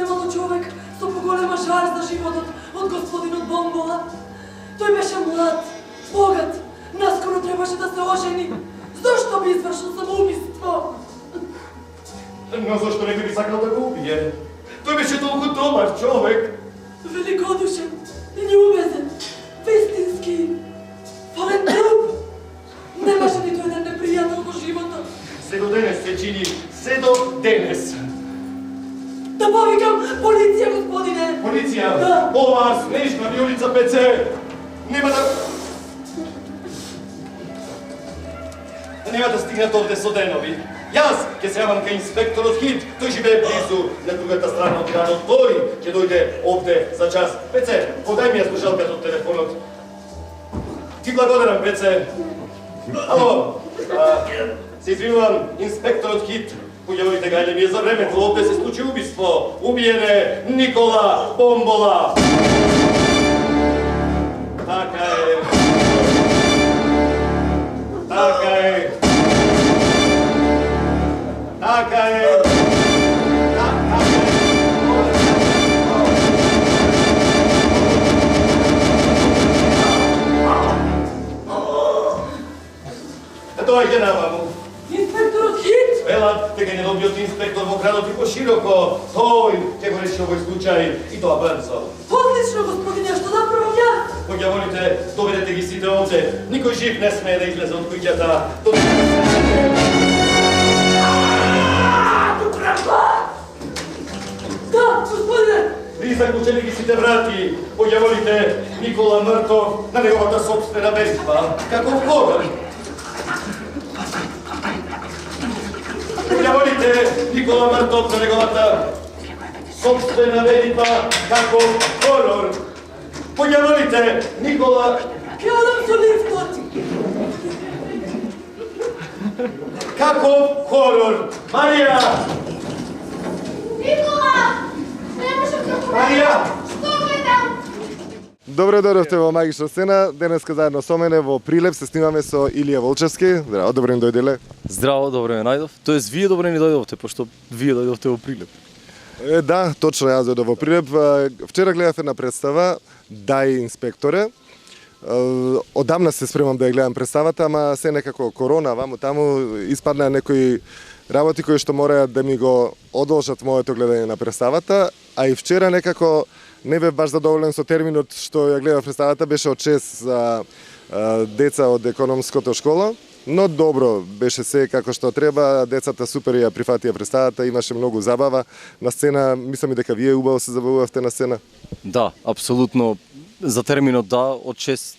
немало човек со поголема жар за животот од господинот Бомбола. Тој беше млад, богат, наскоро требаше да се ожени. Зошто би извршил самоубиство? Но зашто не би сакал да го убие? Тој беше толку добар човек. Великодушен, љубезен, вистински, фален друг. Немаше ниту еден непријател во животот. Се до денес се чини, се до денес. Да повикам полиција, господине! Полиција? Да. Ова снежна виолица ПЦ нема да стигнат овде со денови. Јас ќе се јавам кај инспекторот Хит, тој живее близу на другата страна од градот. Тој ќе дојде овде за час. ПЦ, подај ми ја слушалката од телефонот. Ти благодарам, ПЦ. Ало, се извинувам, инспекторот Хит. Појавите гајле ми е за времето, овде се случи убиство. Убиен е Никола Бомбола. Така е. Така е. Така е. Дојде намаму. Инспекторот Хит! Велат, дека не добиот инспектор во градот и пошироко. Тој ќе го реши овој случај и тоа брзо. Одлично, господине, што направам јас? Кога волите, доведете ги сите овде. Никој жив не смее да излезе од куќата. Да, господине! Ви заклучени ги сите врати. Кога волите, Никола мртов на неговата собствена беспа. Како входа. Кога волите, Никола мртов на неговата собствена верипа како хорор. Кога волите, Никола... Ќе одам со лифтот! Како хорор. Марија! Никола! Не можам да го Марија! Што гледам? Добре дојдовте во Магична сцена. Денеска заедно со мене во Прилеп се снимаме со Илија Волчевски. Здраво, добре ни дојделе. Здраво, добре ме најдов. Тоест, вие добре ни дојдовте, пошто вие дојдовте во Прилеп. Да, точно јас дојдов во Прилеп. Вчера гледав една представа, Дај инспекторе. Одамна се спремам да ја гледам представата, ама се некако корона, ваму таму испадна некои работи кои што мораат да ми го одолжат моето гледање на представата, а и вчера некако не бев баш задоволен со терминот што ја гледав представата, беше од 6 за деца од економското школа, но добро, беше се како што треба, децата супер ја прифатија представата, имаше многу забава на сцена, мислам и дека вие убаво се забавувавте на сцена. Да, апсолутно. За терминот да, од 6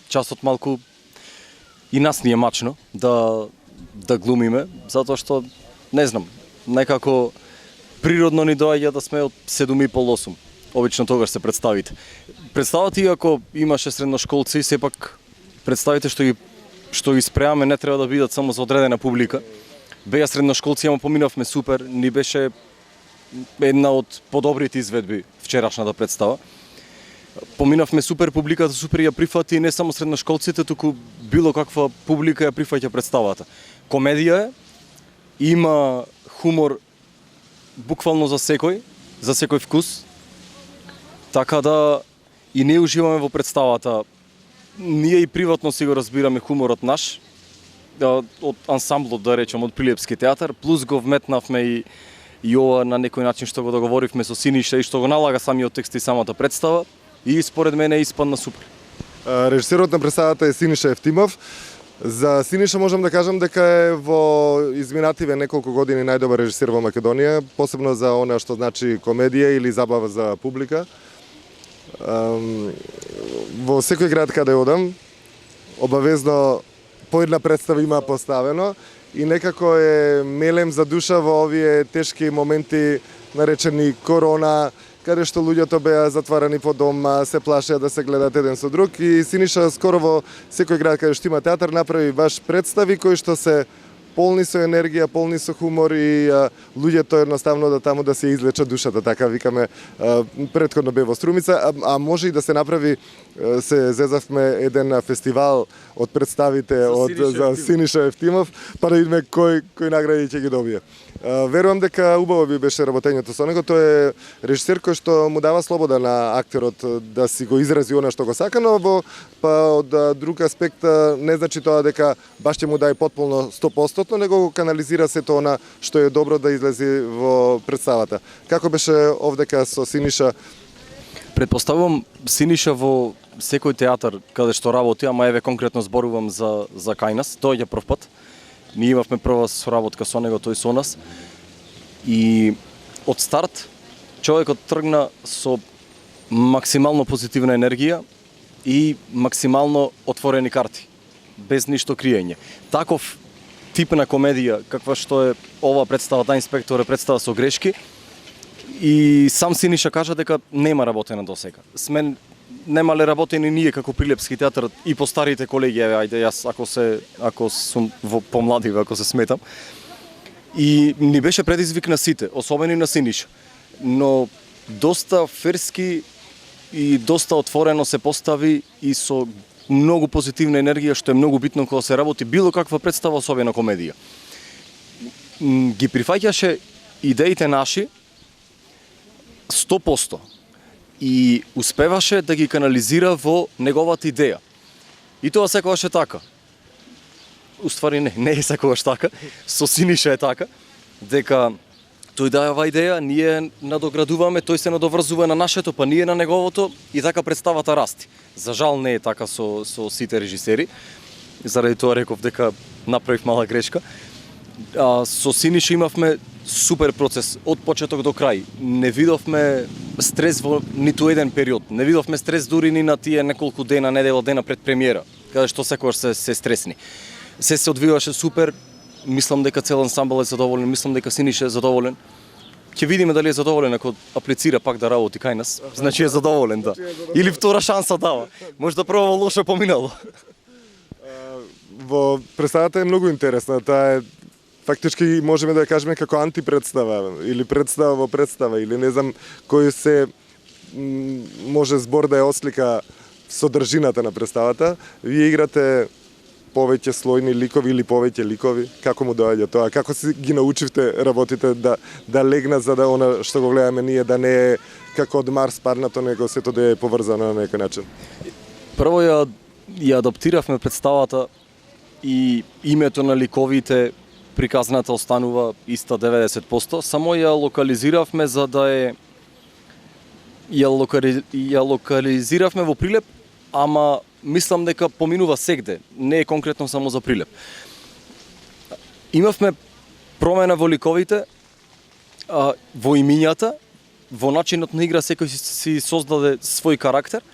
часот малку и нас ни е мачно да глумиме, затоа што, не знам, некако природно ни доаѓа да сме од 7:30-8. Обично тогаш се представите. Представата иако имаше средношколци, сепак представите што ги спремаме не треба да бидат само за одредена публика. Беа средношколци, ама поминавме супер, ни беше една од подобрите изведби вчерашната представа. Поминавме супер, публиката супер ја прифати, и не само средношколците, туку било каква публика ја прифаќа представата. Комедија е, има хумор буквално за секој вкус, така да и ние уживаме во представата. Ние и приватно си го разбираме хуморот наш, од ансамблот, да речем, од Прилепски театар, плюс го вметнавме и ова на некој начин што го договоривме со Синиша и што го налага самиот текст и самата представа, и според мене испадна супер. Режисерот на представата е Синиша Евтимов. За Синиша можам да кажам дека е во изминативе неколку години најдобар режисер во Македонија, посебно за она што значи комедија или забава за публика. Во секој град каде одам, обавезно по една представа има поставено и некако е мелем за душа во овие тешки моменти наречени корона, каде што луѓето беа затварани по дома, се плашеа да се гледат еден со друг, и Синиша скоро во секој град каде што има театар направи баш представи кои што се полни со енергија, полни со хумор, и луѓето едноставно да таму да се излечат душата, така викаме. Претходно бе во Струмица, а може и да се направи, се зезавме еден фестивал од представите за Синиша Евтимов, па да видиме кој награди ќе ги добие. Верувам дека убаво би беше работењето со него. Тој е режисер кој што му дава слобода на актерот да си го изрази она што го сака, но од друг аспект не значи тоа дека баш ќе му даде потполно 100%, него го канализира сето она што е добро да излезе во представата. Како беше овдека со Синиша? Предпоставувам Синиша во секој театар каде што работи, ама еве конкретно зборувам за кај нас, доаѓа прв пат. Ние имавме прва соработка со него, тој со нас. И од старт човекот тргна со максимално позитивна енергија и максимално отворени карти, без ништо криење. Таков тип на комедија каква што е ова представа, да инспектор е представа со грешки, и сам Синиша кажа дека нема работено досега. Смен немале работени ние како Прилепски театар и по старите колеги, еве ајде јас ако сум во помладиве, ако се сметам. И ни беше предизвик на сите, особено и на Синиша. Но доста ферски и доста отворено се постави и со многу позитивна енергија, што е многу битно кога се работи било каква представа, особено комедија. Ги прифаќаше идеите наши 100% и успеваше да ги канализира во неговата идеја. И тоа секогаш е така. Уствари не е секогаш така, со Синиша е така, дека тој дава идеја, ние надоградуваме, тој се надоврзува на нашето, па ние на неговото, и така представата расти. За жал не е така со сите режисери, заради тоа реков дека направив мала грешка. Со Синиша имавме супер процес од почеток до крај. Не видовме стрес во ниту еден период. Не видовме стрес дури ни на тие неколку дена, недела дена пред премиера, каде што секогаш се стресни. Се одвиваше супер. Мислам дека цел ансамбл е задоволен, мислам дека Синиша е задоволен. Ќе видиме дали е задоволен ако аплицира пак да работи кај нас. Значи е задоволен, да. Или втора шанса дава. Може да пробава лошо поминало. Во представата е многу интересна. Таа е фактички можеме да ја кажеме како антипредстава или представа во представа, или не знам кој се може збор да ја ослика содржината на представата. Вие играте повеќе слојни ликови или повеќе ликови? Како му доаѓа тоа? Како си ги научивте работите да легнат за да она што го гледаме ние да не е како од Марс паднато, него сето да е поврзано на некој начин? Прво ја адаптиравме представата и името на ликовите, приказната останува иста 90%, само ја локализиравме за да е ја локализиравме во Прилеп, ама мислам дека поминува сегде, не е конкретно само за Прилеп. Имавме промена во ликовите, во имињата, во начинот на игра секој си создаде свој карактер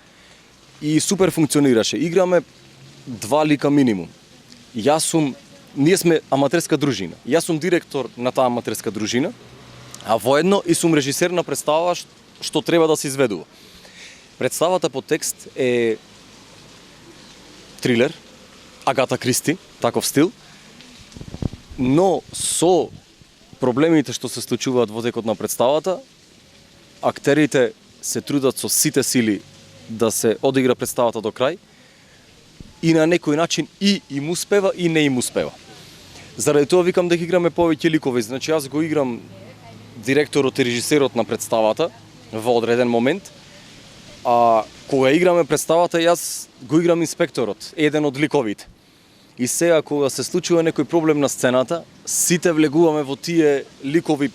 и супер функционираше. Играме 2 лика минимум. Ние сме аматерска дружина. Јас сум директор на таа аматерска дружина, а воедно и сум режисер на представа што треба да се изведува. Представата по текст е трилер, Агата Кристи, таков стил, но со проблемите што се случуваат во текот на представата, актерите се трудат со сите сили да се одигра представата до крај и на некој начин и им успева и не им успева. Заради тоа викам дека играме повеќе ликови, значи јас го играм директорот и режисерот на представата во одреден момент, а кога играме представата, јас го играм инспекторот, еден од ликовите. И сега, кога се случува некој проблем на сцената, сите влегуваме во тие ликови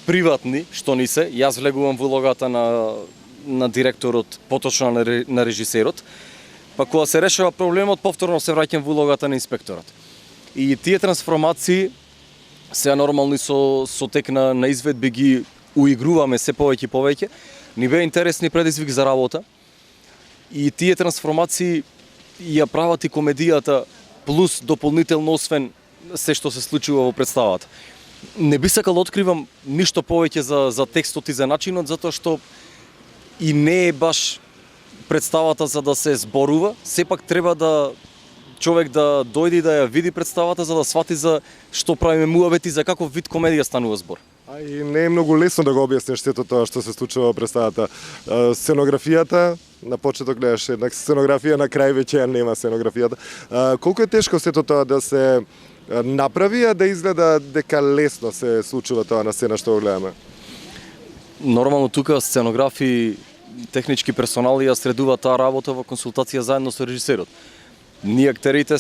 приватни, што ни се, јас влегувам во улогата на директорот, поточно на режисерот, па кога се решава проблемот, повторно се враќам во улогата на инспекторот. И тие трансформации, сега нормално и со тек на изведби ги уигруваме се повеќе и повеќе, ни бе интересни предизвик за работа. И тие трансформации ја прават и комедијата плюс дополнително освен се што се случува во представата. Не би сакал да откривам ништо повеќе за текстот и за начинот, затоа што и не е баш представата за да се зборува, сепак треба да човек да дојде и да ја види представата за да свати за што правиме муабети, за каков вид комедија станува збор. А и не е многу лесно да го објасниш сето тоа што се случува во представата. Сценографијата, на почеток гледаш една сценографија, на крај веќе ја нема сценографијата. Колку е тешко сето тоа да се направи, а да изгледа дека лесно се случува тоа на сцена што го гледаме. Нормално тука сценографи, технички персонал ја средува таа работа во консултација заедно со режисерот. Ние актерите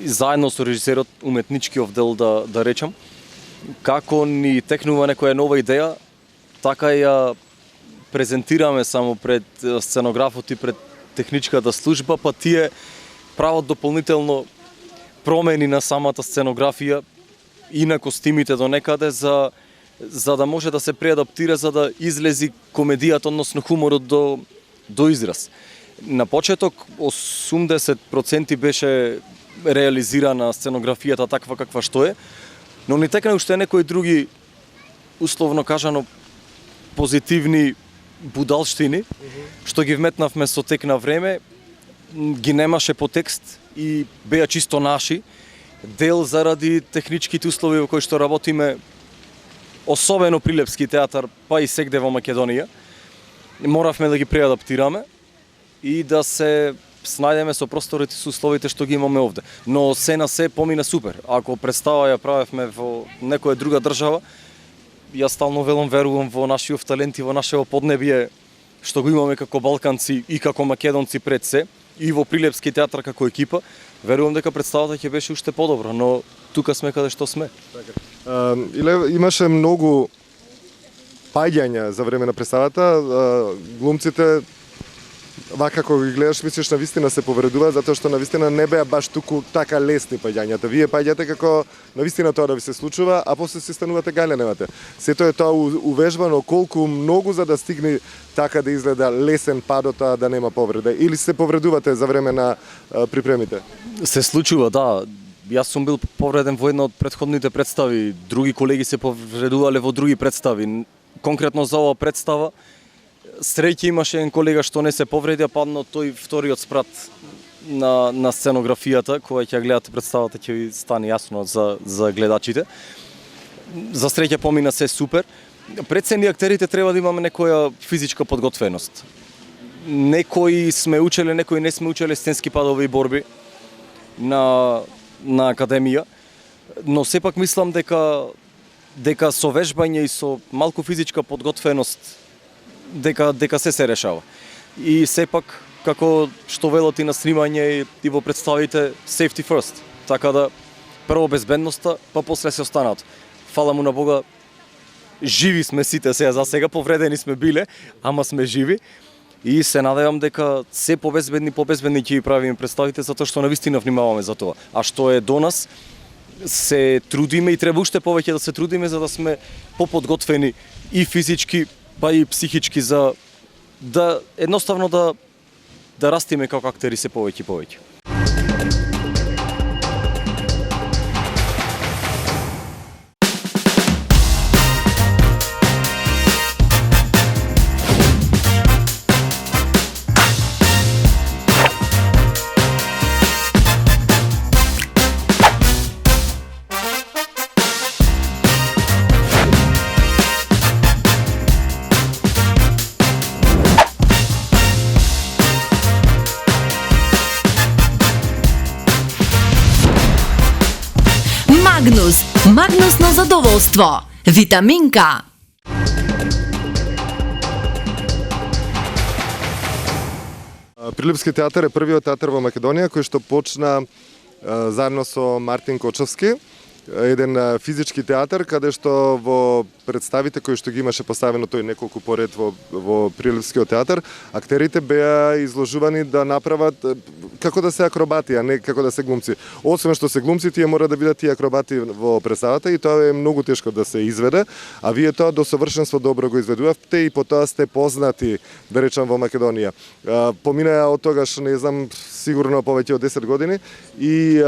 заедно со режисерот, уметничкиот дел да речам, како ни текнува некоја нова идеја, така ја презентираме само пред сценографот и пред техничката служба, па тие прават дополнително промени на самата сценографија и на костимите до некаде за да може да се преадаптира, за да излези комедијата, односно хуморот до израз. На почеток 80% беше реализирана сценографијата таква каква што е, но ни текна уште некои други, условно кажано, позитивни будалштини, што ги вметнавме со тек на време, ги немаше по текст и беа чисто наши, дел заради техничките услови во кои што работиме, особено Прилепски театар, па и сегде во Македонија, моравме да ги преадаптираме и да се снајдеме со просторите и со условите што ги имаме овде. Но се на се помина супер. Ако представа ја правевме во некоја друга држава, јас стално верувам во нашиот талент и во нашето поднебие што го имаме како балканци и како македонци пред се, и во Прилепски театар како екипа, верувам дека представата ќе беше уште подобра, но тука сме каде што сме. Имаше многу паѓања за време на представата, глумците вака кога ги гледаш, мислиш навистина се повредува, затоа што навистина не беа баш туку така лесни паѓањата. Вие паѓате како навистина тоа да ви се случува, а после се станувате галјаневате. Сето е тоа увежбано колку многу за да стигне така да изгледа лесен падот, а да нема повреда. Или се повредувате за време на припремите? Се случува, да. Јас сум бил повреден во една од претходните представи, други колеги се повредувале во други представи. Конкретно за оваа представа, среќа имаше еден колега што не се повреди, а падна тој вториот спрат на сценографијата, кога ќе гледате представата ќе ви стане јасно за гледачите. За среќа помина се супер. Пред се ние актерите треба да имаме некоја физичка подготвеност. Некои сме учеле, некои не сме учеле сценски падови и борби на академија, но сепак мислам дека со вежбање и со малку физичка подготвеност дека се решава. И сепак, како што велат и на снимање и во представите, safety first. Така да, прво безбедноста, па после се останат. Фала му на Бога, живи сме сите за сега, повредени сме биле, ама сме живи. И се надевам дека се побезбедни ќе ги правиме представите, затоа што навистина внимаваме за тоа. А што е до нас, се трудиме и треба уште повеќе да се трудиме за да сме поподготвени и физички, па и психички за да едноставно да растиме како актери се повеќе и повеќе. Магнус на задоволство. Витаминка. Прилепски театар е првиот театар во Македонија кој што почна заедно со Мартин Кочовски, еден физички театар каде што во представите кои што ги имаше поставено тој неколку поред во Прилепскиот театар, актерите беа изложувани да направат како да се акробати, а не како да се глумци. Освен што се глумци, тие мора да бидат и акробати во представата и тоа е многу тешко да се изведе, а вие тоа до совршенство добро го изведувавте и по тоа сте познати, да речам, во Македонија. Поминаа од тогаш, не знам, сигурно повеќе од 10 години и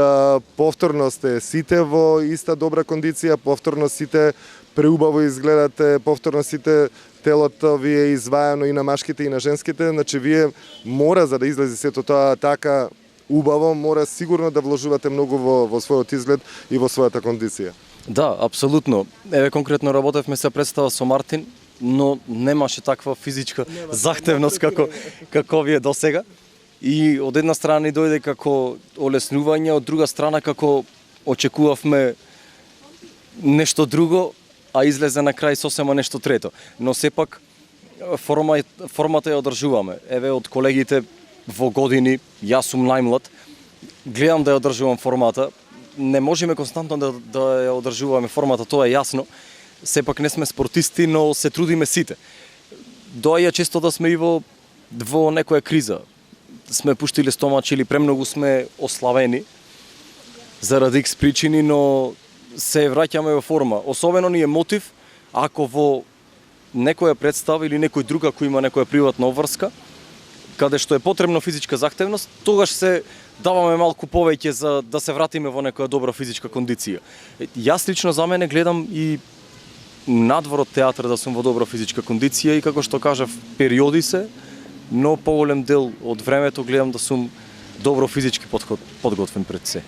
повторно сте сите во иста добра кондиција, повторно сите преубаво изгледате, повторно сите телото ви е извајано и на машките и на женските, значи вие мора за да излезе сето тоа така убаво, мора сигурно да вложувате многу во својот изглед и во својата кондиција. Да, апсолутно. Еве конкретно работевме се представа со Мартин, но немаше таква физичка захтевност како вие досега. И од една страна ни дојде како олеснување, од друга страна како очекувавме нешто друго, а излезе на крај сосема нешто трето. Но сепак формата ја одржуваме. Еве од колегите во години, јас сум најмлад, гледам да ја одржувам формата. Не можеме константно да ја одржуваме формата, тоа е јасно. Сепак не сме спортисти, но се трудиме сите. Доаѓа често да сме и во некоја криза. Сме пуштиле стомач или премногу сме ославени заради X причини, но се враќаме во форма. Особено ни е мотив ако во некоја представа или некој друг ако има некоја приватна обврска, каде што е потребна физичка захтевност, тогаш се даваме малку повеќе за да се вратиме во некоја добра физичка кондиција. Јас лично за мене гледам и надвор од театар да сум во добра физичка кондиција и како што кажав, периоди се, но поголем дел од времето гледам да сум добро физички подготвен пред се.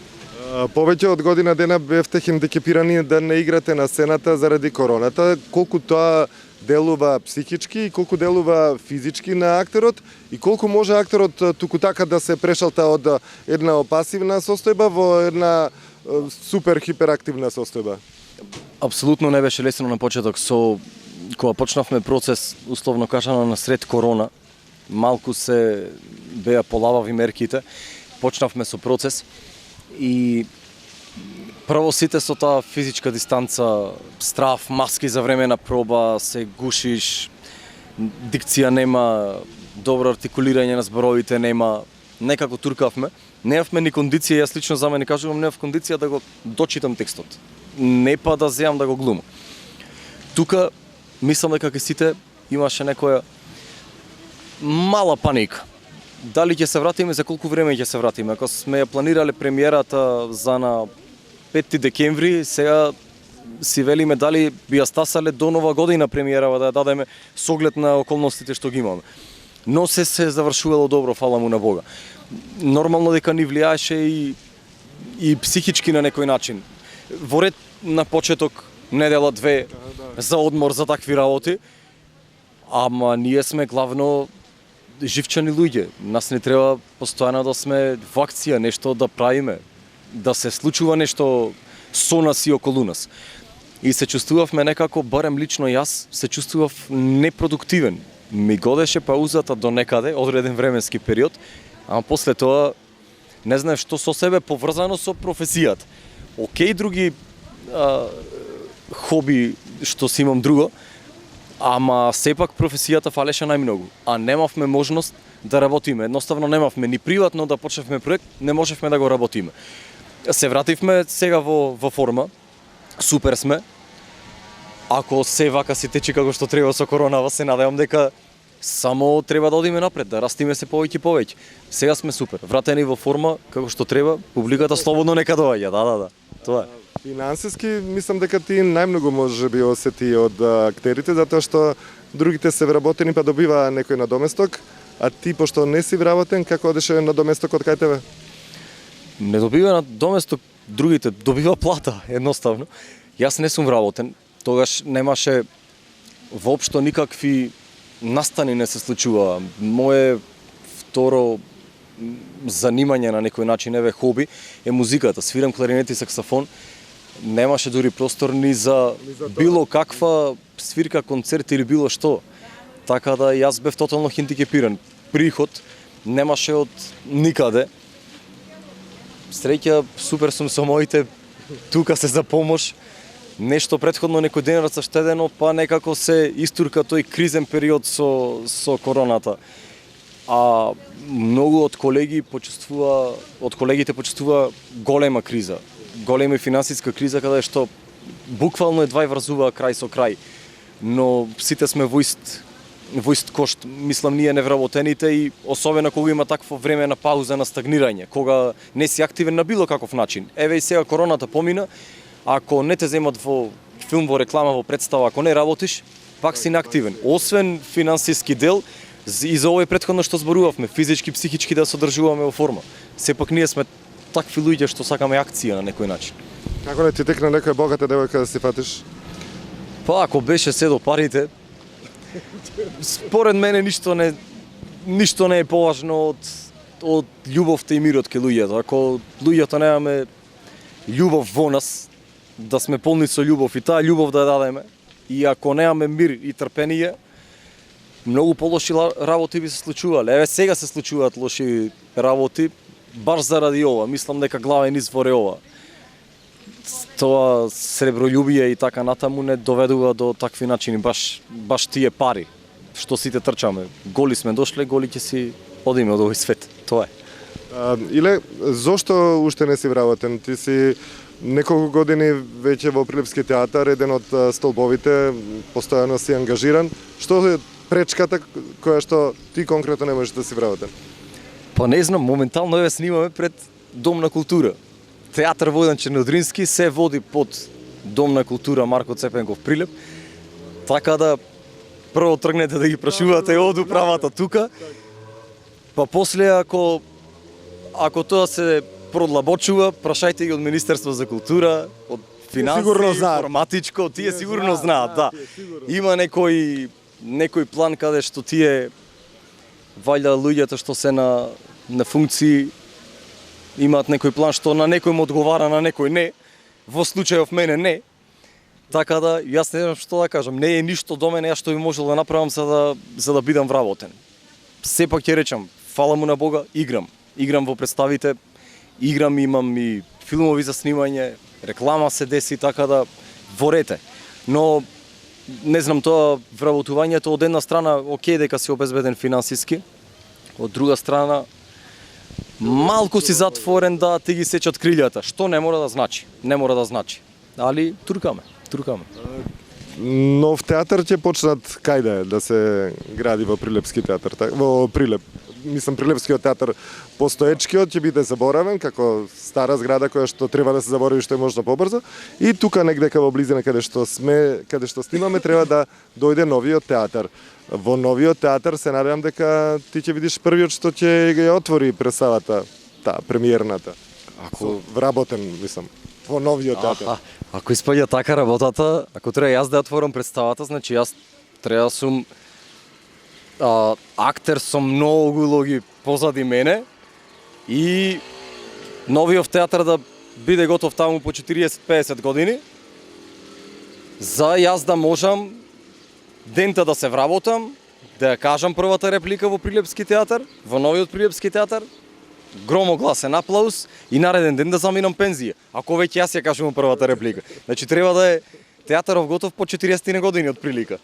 Повеќе од година дена бевте хендикепирани да не играте на сцената заради короната. Колку тоа делува психички и колку делува физички на актерот и колку може актерот туку така да се прешалта од една пасивна состојба во една супер хиперактивна состојба? Апсолутно не беше лесно на почеток. Кога почнавме процес, условно кажано, на сред корона, малку се беа полавави мерките, почнавме со процес и прво сите со таа физичка дистанца, страв, маски за време на проба, се гушиш, дикција нема, добро артикулирање на зборовите нема, некако туркавме. Немавме ни кондиција, јас лично за мене кажувам, немав кондиција да го дочитам текстот. Не па да земам да го глумам. Тука, мислам дека кај сите имаше некоја мала паника. Дали ќе се вратиме, за колку време ќе се вратиме? Ако сме ја планирале премиерата за на 5 декември, сега си велиме дали би ја стасале до нова година премиерава да ја дадеме с оглед на околностите што ги имаме. Но се завршувало добро, фала му на Бога. Нормално дека ни влијаеше и психички на некој начин. Во ред на почеток, недела две за одмор за такви работи, ама ние сме главно живчани луѓе. Нас не треба постојано да сме во акција, нешто да правиме, да се случува нешто со нас и околу нас. И се чувствувавме некако, барем лично јас, се чувствував непродуктивен. Ми годеше паузата до некаде, одреден временски период, ама после тоа не знаев што со себе поврзано со професијата. Океј, други хоби што си имам друго, ама сепак професијата фалеше најмногу, а немавме можност да работиме. Едноставно немавме ни приватно да почневме проект, не можевме да го работиме. Се вративме сега во форма, супер сме. Ако се вака си течи како што треба со коронава, се надевам дека само треба да одиме напред, да растиме се повеќе и повеќе. Сега сме супер, вратени во форма како што треба, публиката слободно нека доаѓа, да. Тоа е. Финансиски, мислам дека ти најмногу може би осети од актерите, затоа што другите се вработени па добива некој надоместок, а ти пошто не си вработен, како одеше надоместокот кај тебе? Не добива надоместок, другите добива плата, едноставно. Јас не сум вработен, тогаш немаше воопшто никакви настани не се случува. Моje второ занимање на некој начин, еве хоби, е музиката. Свирам кларинет и саксофон. Немаше дури простор ни за било каква свирка, концерт или било што. Така да јас бев тотално хендикепиран. Приход немаше од никаде. Среќа, супер сум со моите, тука се за помош. Нешто претходно некој денар штедено, па некако се истурка тој кризен период со короната. А многу од колегите почувствува голема криза, голема финансиска криза, каде што буквално едва врзува крај со крај. Но сите сме во ист кошт, мислам ние невработените и особено кога има такво време на пауза, на стагнирање, кога не си активен на било каков начин. Еве и сега короната помина, ако не те земат во филм, во реклама, во представа, ако не работиш, пак си неактивен. Освен финансиски дел, и за овој претходно што зборувавме, физички, психички да се одржуваме во форма. Сепак ние сме такви луѓе што сакаме акција на некој начин. Како не ти текна некоја богата девојка да си фатиш? Па ако беше се до парите, според мене ништо не е поважно од љубовта и мирот кај луѓето. Ако луѓето немаме љубов во нас, да сме полни со љубов и таа љубов да ја дадеме. И ако немаме мир и трпение, многу полоши работи би се случувале. Еве сега се случуваат лоши работи баш заради ова. Мислам дека главен извор е ова. Тоа сребролюбие и така натаму не доведува до такви начини, баш тие пари што сите трчаме. Голи сме дошле, голи ќе си одиме од овој свет. Тоа е. Иле, зошто уште не си вработен? Ти си неколку години веќе во Прилепски театар, еден од столбовите, постојано си ангажиран. Што е пречката која што ти конкретно не можеш да си вработен? Па не знам, моментално еве снимаме пред Дом на култура. Театар Војдан Чернодрински се води под Дом на култура Марко Цепенков Прилеп. Така да прво тргнете да ги прашувате од управата тука. Па после ако тоа се продлабочува, прашајте ги од Министерство за култура, од финансии, информатичко, тие сигурно знаат, да. Има некој план каде што тие вајда луѓето што се на функции имаат некој план што на некој му одговара, на некој не. Во случајов мене не. Така да, јас не знам што да кажам. Не е ништо до мене, јас што би можел да направам за да бидам вработен. Сепак ќе речам, фала му на Бога, играм. Играм во представите, имам и филмови за снимање, реклама се деси, така да ворете. Но, не знам, тоа вработувањето од една страна, окей дека си обезбеден финансиски, од друга страна, малку си затворен да ти ги сечат крилјата, што не мора да значи. Али туркаме. Нов театар ќе почнат кајде да се гради во Прилепски театар, во Прилеп. Мислам, Прилепскиот театар постоечкиот ќе биде заборавен како стара зграда која што треба да се заборави што е можно побрзо, и тука негдека во близина каде што снимаме треба да дојде новиот театар. Во новиот театар се надевам дека ти ќе видиш првиот што ќе ја отвори представата, премиерната. Ако вработен, мислам, во новиот театар. Ако испаѓа така работата, ако треба јас да отворам представата, значи јас треба да сум актер со многу логи позади мене и новиот театар да биде готов таму по 40-50 години, за јас да можам дента да се вработам, да ја кажам првата реплика во Прилепски театар, во новиот Прилепски театар, громогласен аплауз и нареден ден да заминам пензија. Ако веќе јас ја кажам првата реплика. Значи треба да е театаров готов по 40 години од прилика.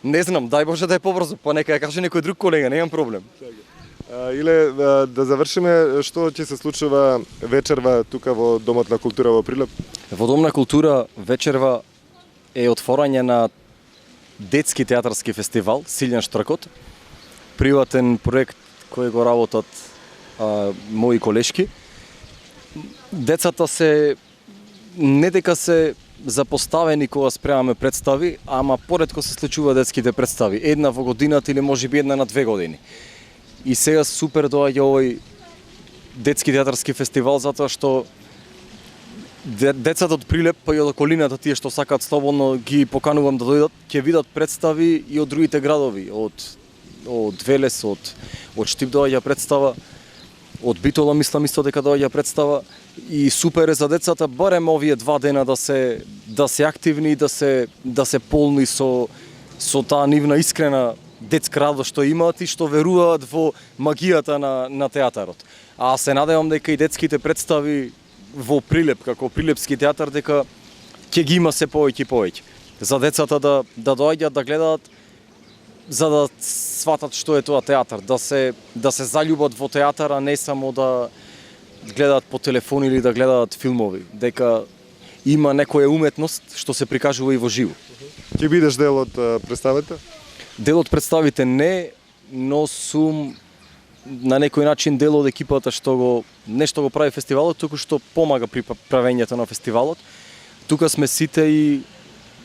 Не знам, дај Боже да е побрзо, па нека ја каже некој друг колега, немам проблем. Иле, да завршиме, што ќе се случува вечерва тука во Домот на култура во Прилеп? Во Дом на култура вечерва е отворање на детски театарски фестивал Силјан Штркот, приватен проект кој го работат мои колешки. Децата се не дека се запоставени кога спремаме представи, ама поретко се случува детските представи. Една во годината или можеби една на 2 години. И сега супер доаѓа овој детски театарски фестивал затоа што децата од Прилеп, па и од околината, тие што сакаат слободно, ги поканувам да дојдат, ќе видат представи и од другите градови, од Велес, од Штип доаѓа представа, од Битола мислам исто дека доаѓа представа, и супер е за децата барем овие 2 дена да се активни и да се полни со таа нивна искрена детска радост што имаат и што веруваат во магијата на театарот. А се надевам дека и детските представи во Прилеп, како Прилепски театар, дека ќе ги има се повеќе и повеќе. За децата да доаѓаат, да гледаат, за да сватат што е тоа театар, да се заљубат во театар, а не само да гледаат по телефон или да гледаат филмови, дека има некоја уметност што се прикажува и во живо. Ќе бидеш дел од представата? Дел од представите не, но сум на некој начин дел од екипата што го прави фестивалот, туку што помага при правењето на фестивалот. Тука сме сите и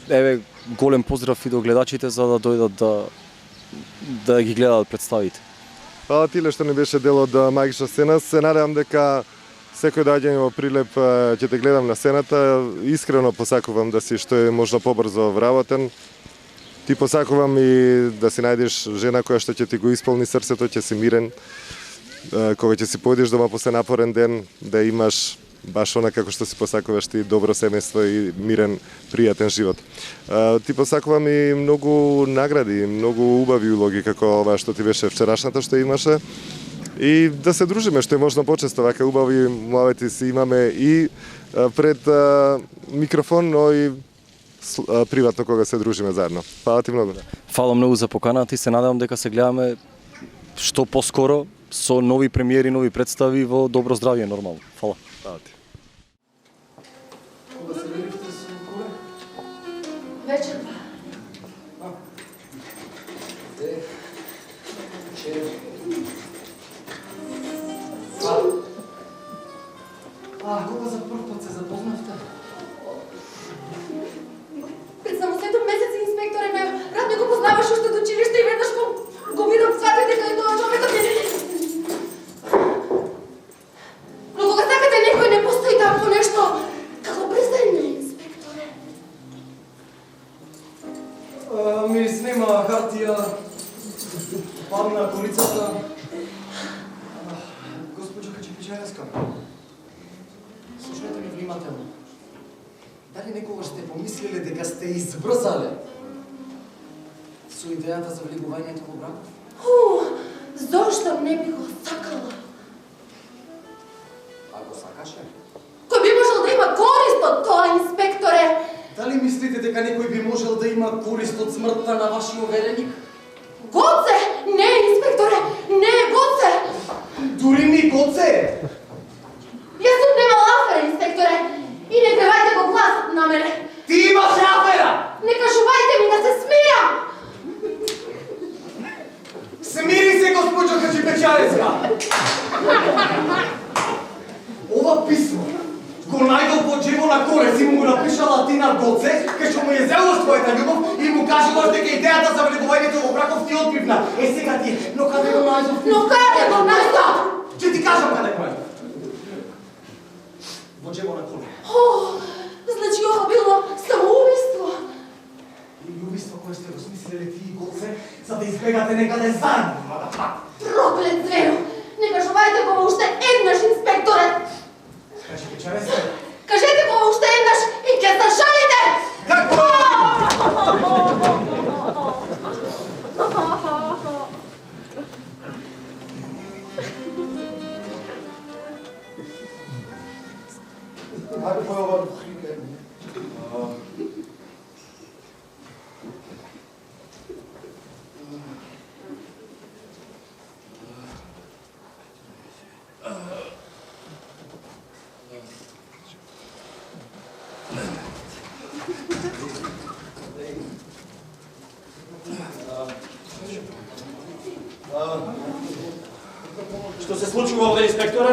еве голем поздрав и до гледачите за да дојдат да ги гледаат представите. Фала ти што не беше дел од магична сцена. Се надевам дека секој доаѓање во Прилеп ќе те гледам на сцената. Искрено посакувам да си што е можно побрзо вработен. Ти посакувам и да си најдеш жена која што ќе ти го исполни срцето, ќе си мирен. Кога ќе си појдеш дома после напорен ден, да имаш баш она како што си посакуваш ти, добро семејство и мирен, пријатен живот. Ти посакувам и многу награди, многу убави улоги како ова што ти беше вчерашната што имаше. И да се дружиме што е можно почесто, вака убави муавети си имаме и пред микрофон, но и приватно кога се дружиме заедно. Фала ти многу. Фала многу за поканата и се надевам дека се гледаме што поскоро со нови премиери, нови представи во добро здравје нормално. Фала. Фала ти. Кога се видите со коле? Вечерва. Кога за прв пат се запознавте? Пред само 7 месеци инспекторе ме рад ме го познаваш уште од училиште и веднаш го видов, сватив дека е тоа човекот ми. Но кога сакате некој не постои такво нешто, како презајме, инспекторе. Ми снима хартија, падна колицата. Госпоđo Хаджипичареска, слушнете ми внимателно. Дали некогаш сте помислиле дека сте избрзале со идејата за влегувањето во браков? Зошто не би го сакала? Ако сакаше. Кој би можел да има корист од тоа, инспекторе? Дали мислите дека некој би можел да има корист од смртта на вашиот вереник? Гоце! Не, инспекторе! Не, Гоце! Дури ми Гоце! Јас сум немала афера, инспекторе! И не превајте го гласот на мене! Ти имаше афера! Не кажувајте ми да се смирам! Смири се, госпоđo Хаджипечареска! Ова писмо го најдов во джебо на Колес и му го напишала ти на Гоце, кај што му е зело својата љубов и му кажуваш дека идејата за влегувањето во браков ти одбивна. Сега ти, но каде го најдов? Но каде го најдов? Ќе ти кажам каде го најдов. Во джебо на Колес. Значи ова било самоубиство. Или убиство кое сте го смислили ти и Гоце, за да избегате некаде заедно, мада. Проклет зверо! Не кажувајте го уште еднаш, инспекторе! Хаджипечареска? Кажете го уште еднаш и ќе се шалите! Како? Ајде појава. Што се случува овде, инспекторе?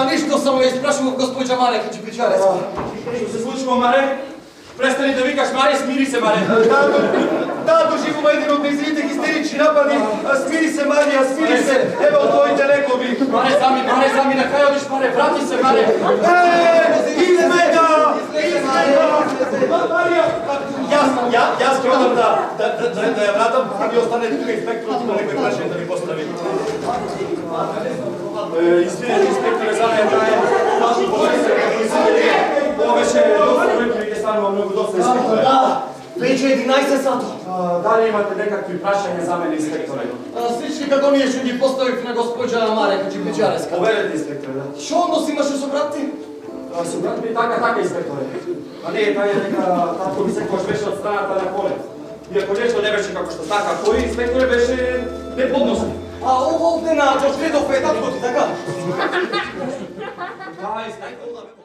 Ништо, само ја испрашував госпоđа Маре Хаджипечареска. Што се случува, Маре? Престани да викаш, Маре, смири се, Маре. Да, доживува еден од нејзините хистерични напади. Смири се, Марија, смири се. Ево твоите лекови. Маре, зами, на кај одиш, Маре, врати се, Маре. Измега! Марија, јас ќе одам да ја вратам, а ви останете тука, инспекторот има некој прашање да ви постави. Извинете, инспекторе, за мене трае. Ова беше доста време, ќе станува многу доста, инспекторе. Веќе 11 сато. Дали имате некакви прашања за мене, инспекторе? Слични како ние што ги поставив на госпоđа Маре Хаджипечареска. Поверете, инспекторе, да. Што однос имаше со брат ти? Со брат ми така, инспекторе. А не е тај дека татко ми секогаш беше од страната на Коле. Иако нешто не беше како што така, тој инспекторе беше неподносен. А ова овде на Джошредов е татко ти, така? Да, инспекторе.